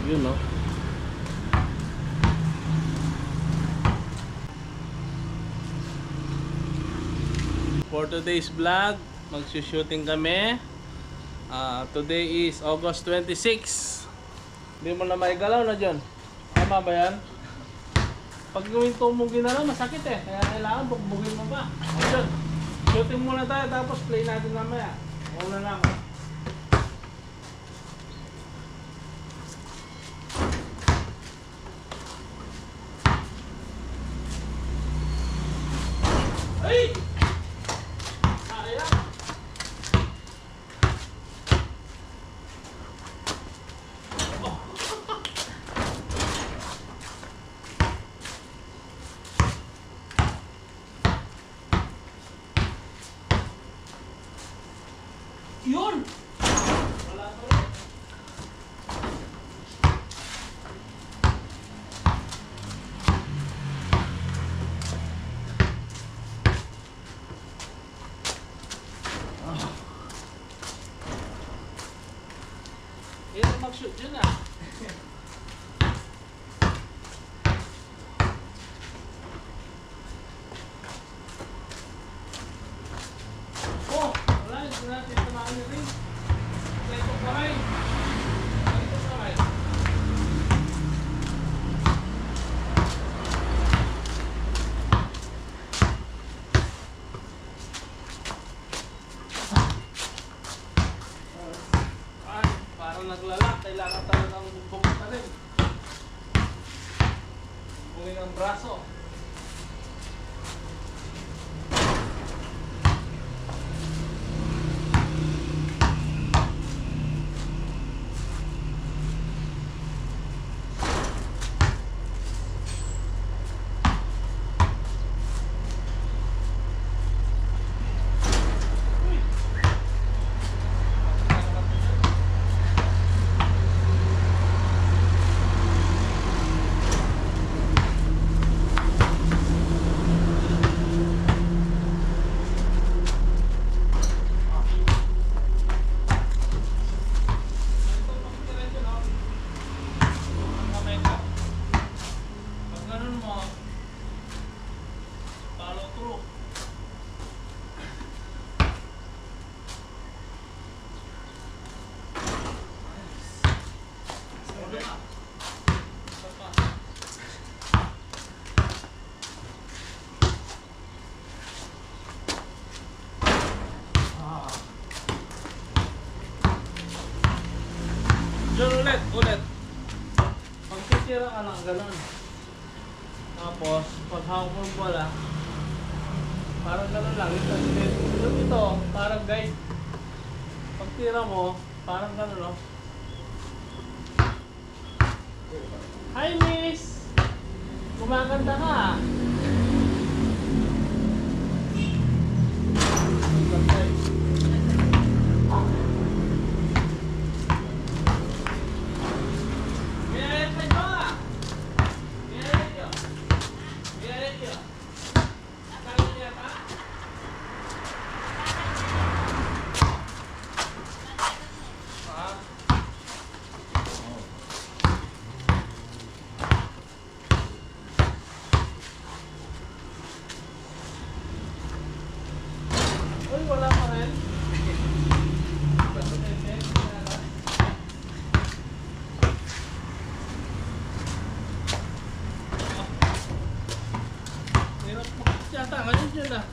Yun, no? For today's vlog, magsushooting kami. Today is August 26. Hindi mo na maigalaw na dyan. Tama ba yan? Pag gawin mo ginalaw, masakit eh. Kaya kailangan bugbugin mo pa. Ayun. Shooting muna tayo tapos play natin mamaya. Una lang. Ay! Sayang! Yun! Wala pa rin. Yan mag-shoot dyan ah. Oh! Wala, hindi natin tamahan nyo rin. Ito pa rin. Ito pa rin. Ay, parang naglalak. Kailangan talagang bumbong na rin. Bumbungin ang braso. Diyan ulit. Pagtitira ka ng ganun. Tapos, pag hawak mo bola, parang ganun lang. Ito, parang guide. Pagtira mo, parang ganun, no? Hi, miss! Kumakanta ka, ah. Uy, wala pa rin. Hirap yata ngayon dyan ah.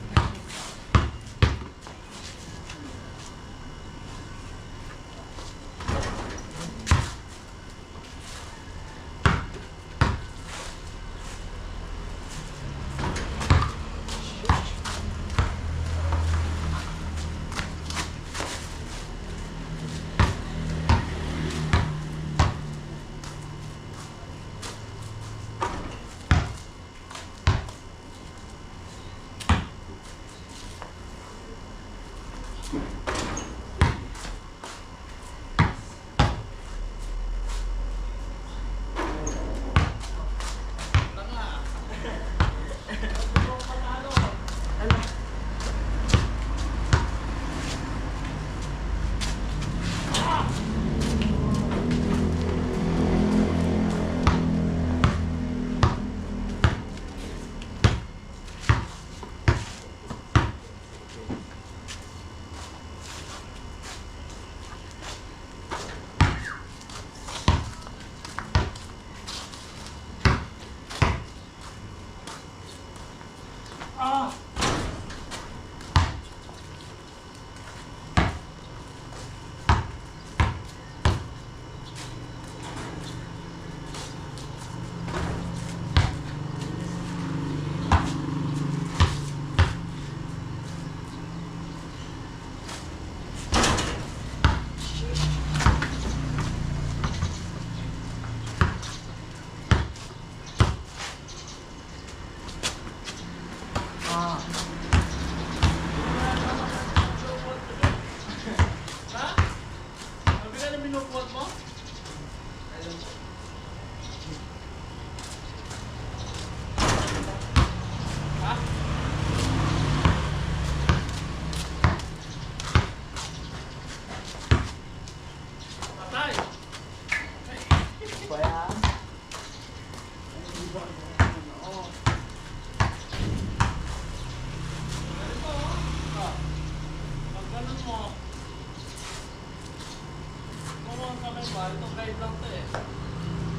pa. Ito guide lang to eh.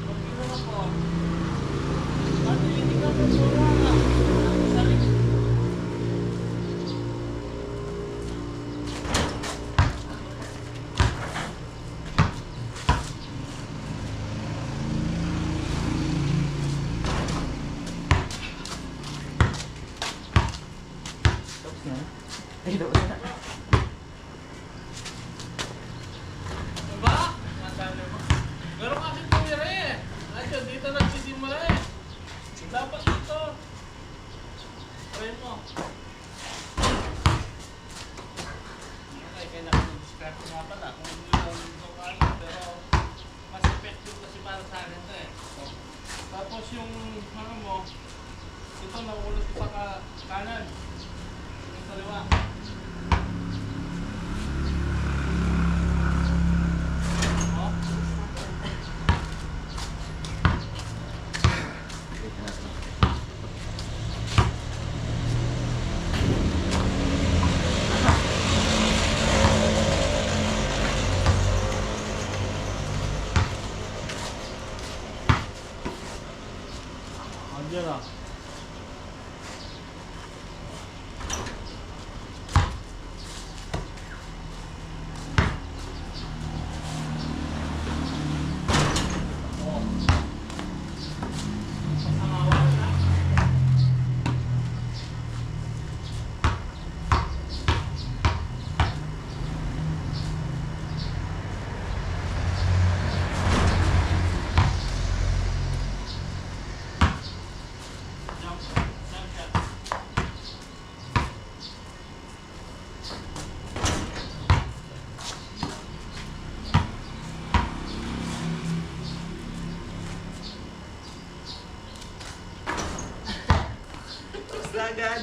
Mag-iwan ako. Ano hindi ka mo sura na? Sabi. Tapos na. Ay, tapos na. Diba? Matalo mo. Pero kasi tumira eh. Ayun, dito nagsisimula eh. Dapat dito. Try mo. Okay, kailangan mag-discard nga pala. Kung hindi lang ito ano, pero mas effective kasi para sa akin ito eh. Tapos yung ano mo, ito naulot sa kanan. Yung kaliwa. Oh. Andiyan ah. Oh. Pasangawan na. Jump shot. Tapos na agad.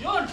Yun!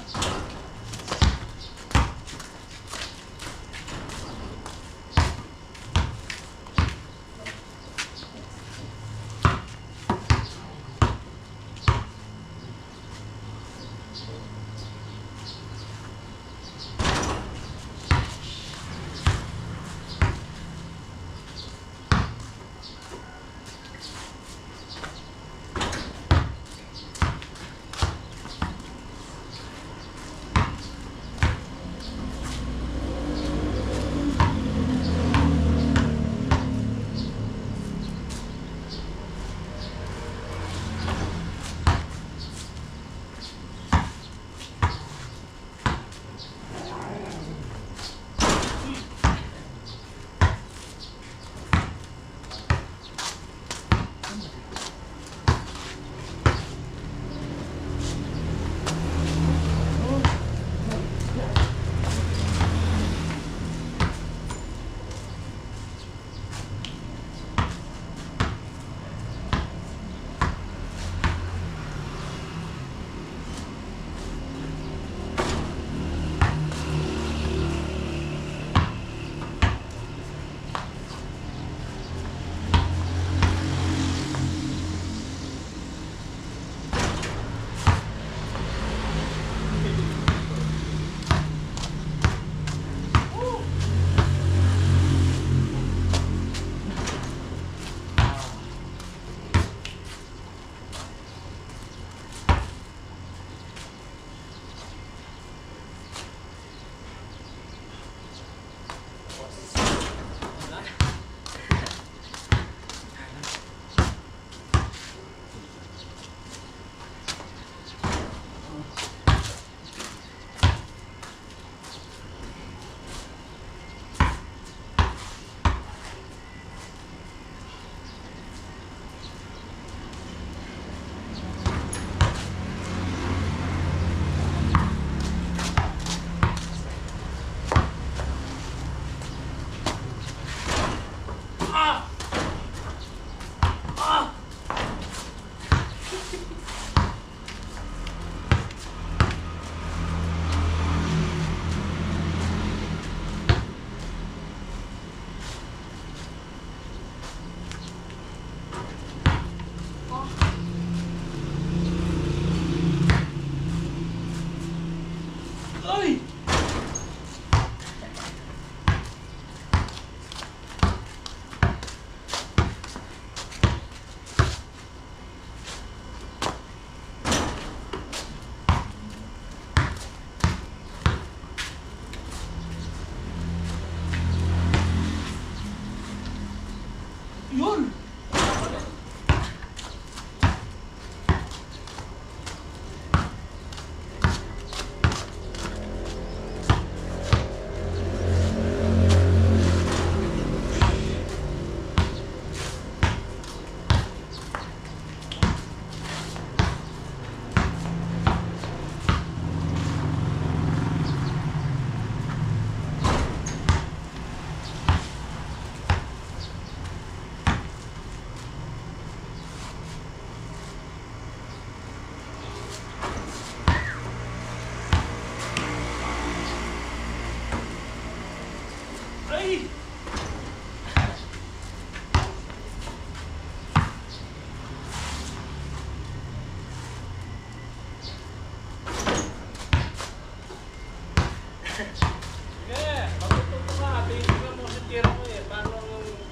Sige, matututo ka. Tingnan mo si tira mo eh. Paano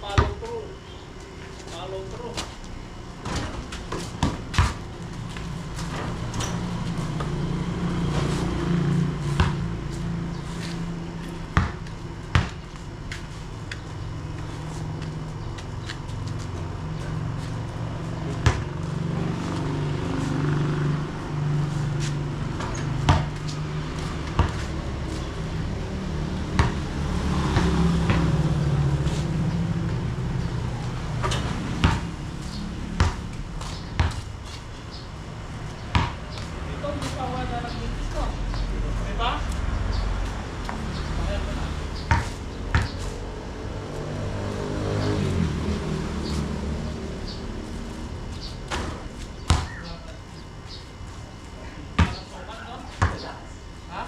follow through? Follow through. Ito, hindi pa wala ng bintis ko. Diba? Ayan mo na. Ha?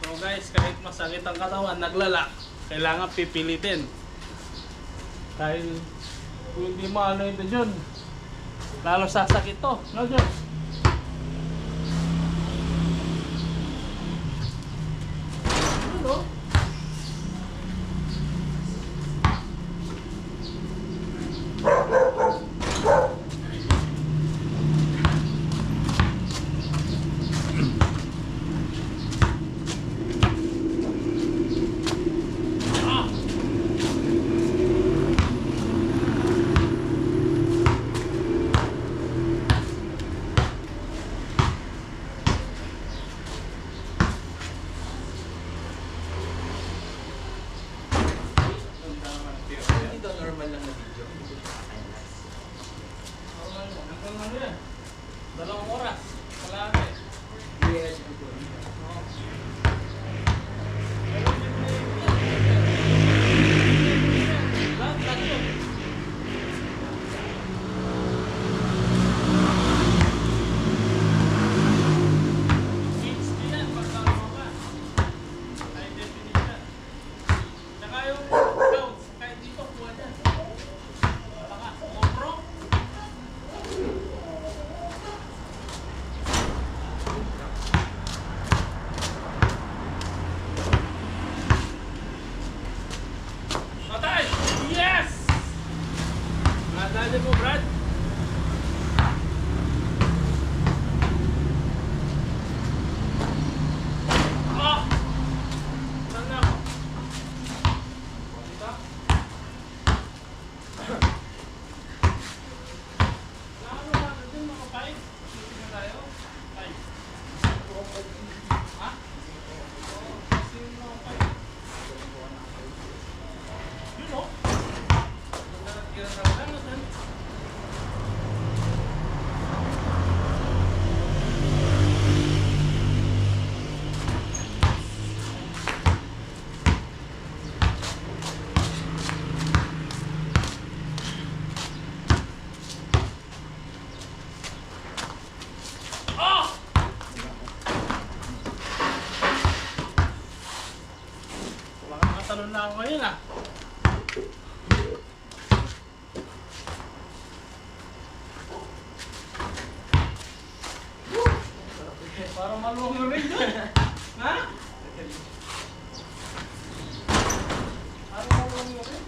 So guys, kahit masakit ang katawan, naglala, kailangan pipilitin. Dahil kung hindi mo ano ito dyan, lalo sasakit to. No, Diyos? Ano? Ah! Ito normal lang na video. Hanggang ano yan? 2 oras. Kalahati. Yes, ito. Lahat yun. Fix yan, magkakaroon ka. High definition. Tsaka yung sounds, kahit dito, kuha dyan. Baka, GoPro. Patay! Yes! Nadali mo, Brad. Ah! Saan na ako? Dito? Ano natin din mga 5? Shooting na tayo? 5. Ha? Oo, kasi yung mga 5. Yun o. Tira na lang natin. Ah! Makakatalon na ako ngayon ah. Parang maluwang na rin yun. Ha? Parang maluwang na rin.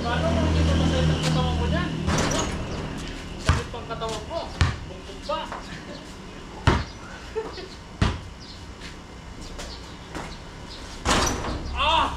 Paano kung hindi ko masayit ang katawan ko dyan? Sakit pang katawan ko. Bungkog pa. Ah!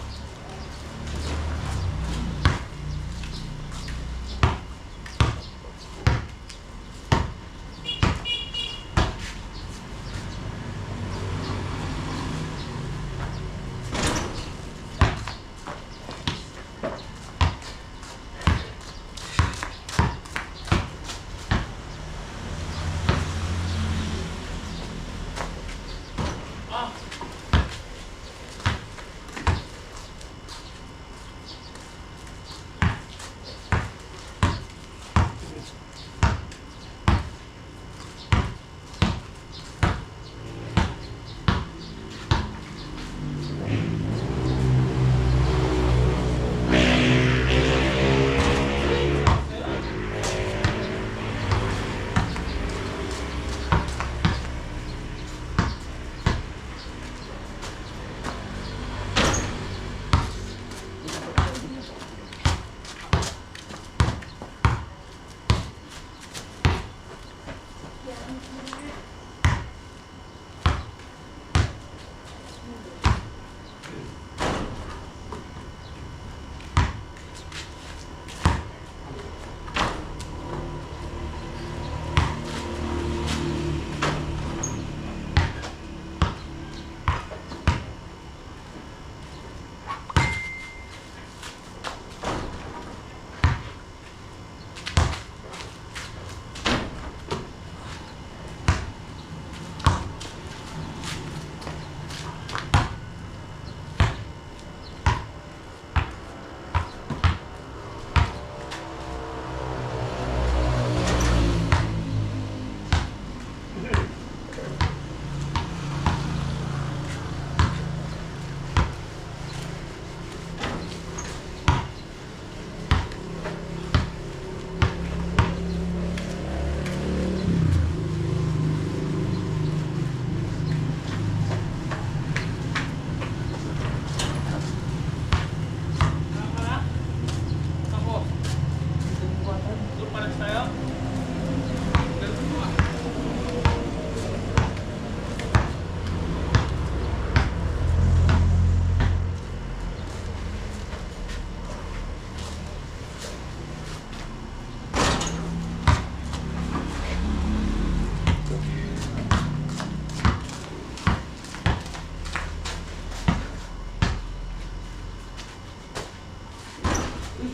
Ito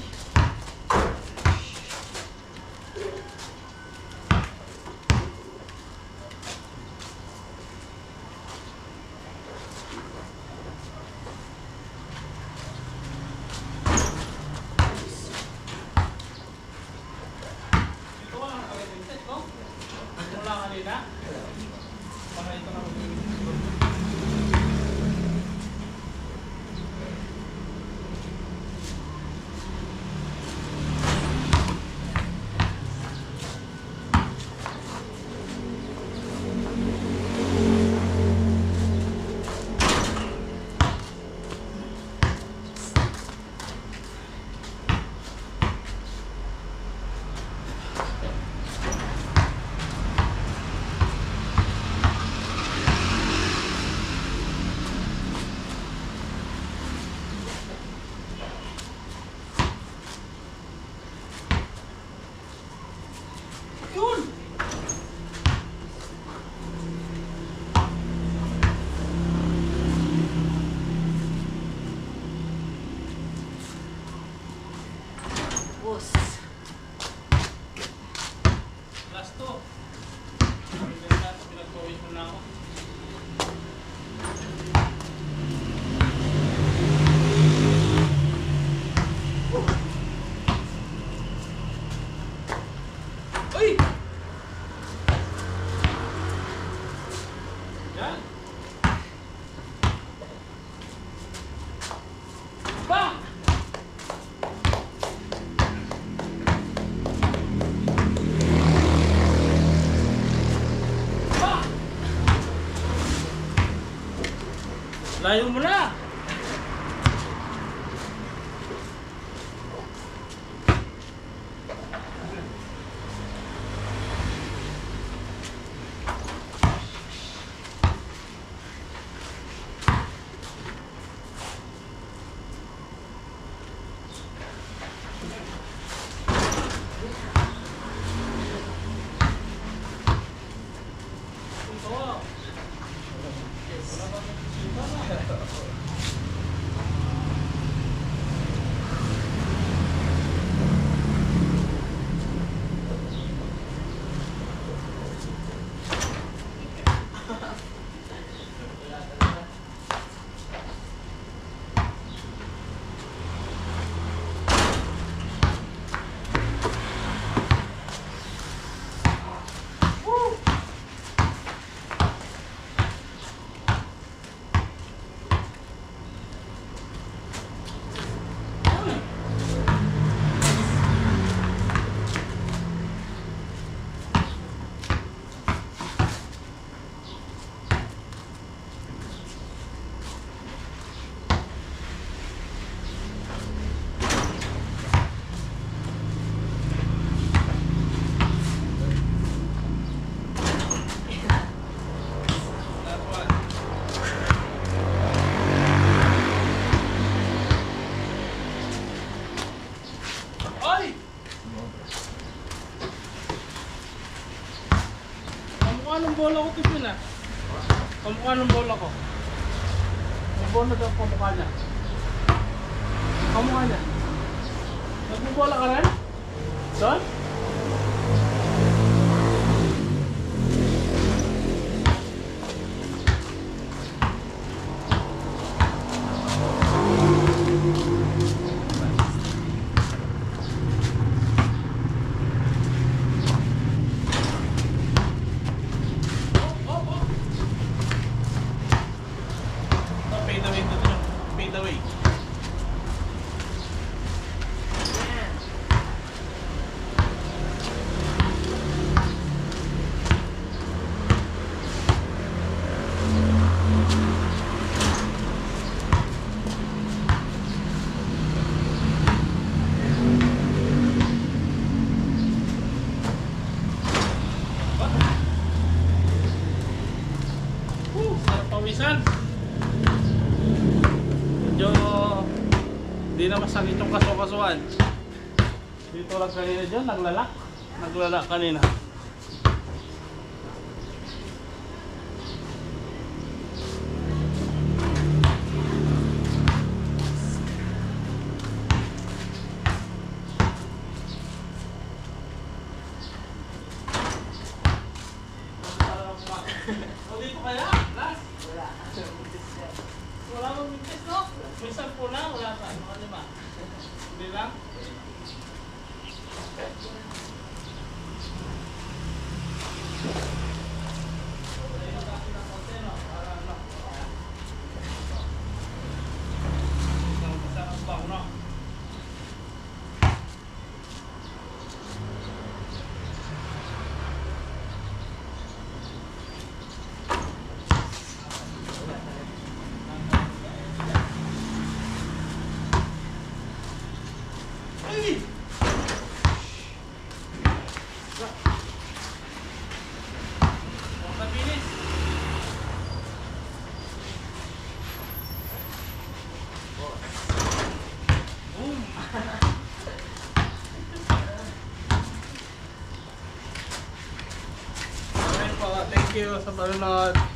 wala ka kalimutan ko? Wala kanina? Baka ito na yun! Bus. Last two. Pinag-pawis mo na ako. Uy! Yan. Ba! Ba! Layo mo na! Ito. Ay! Kamukha ng bola ko ito yun ah. Kamukha ng bola ko. Ang bola daw kamukha niya. Kamukha niya. Nagbubola ka rin? Doon? Fade away to the fade away. Sarap pawisan. Medyo di na masakit yung kaso-kasuan. Dito lang kanina dyan, naglalak kanina. yata, mga 5. Hindi lang? Thank you sa panonood.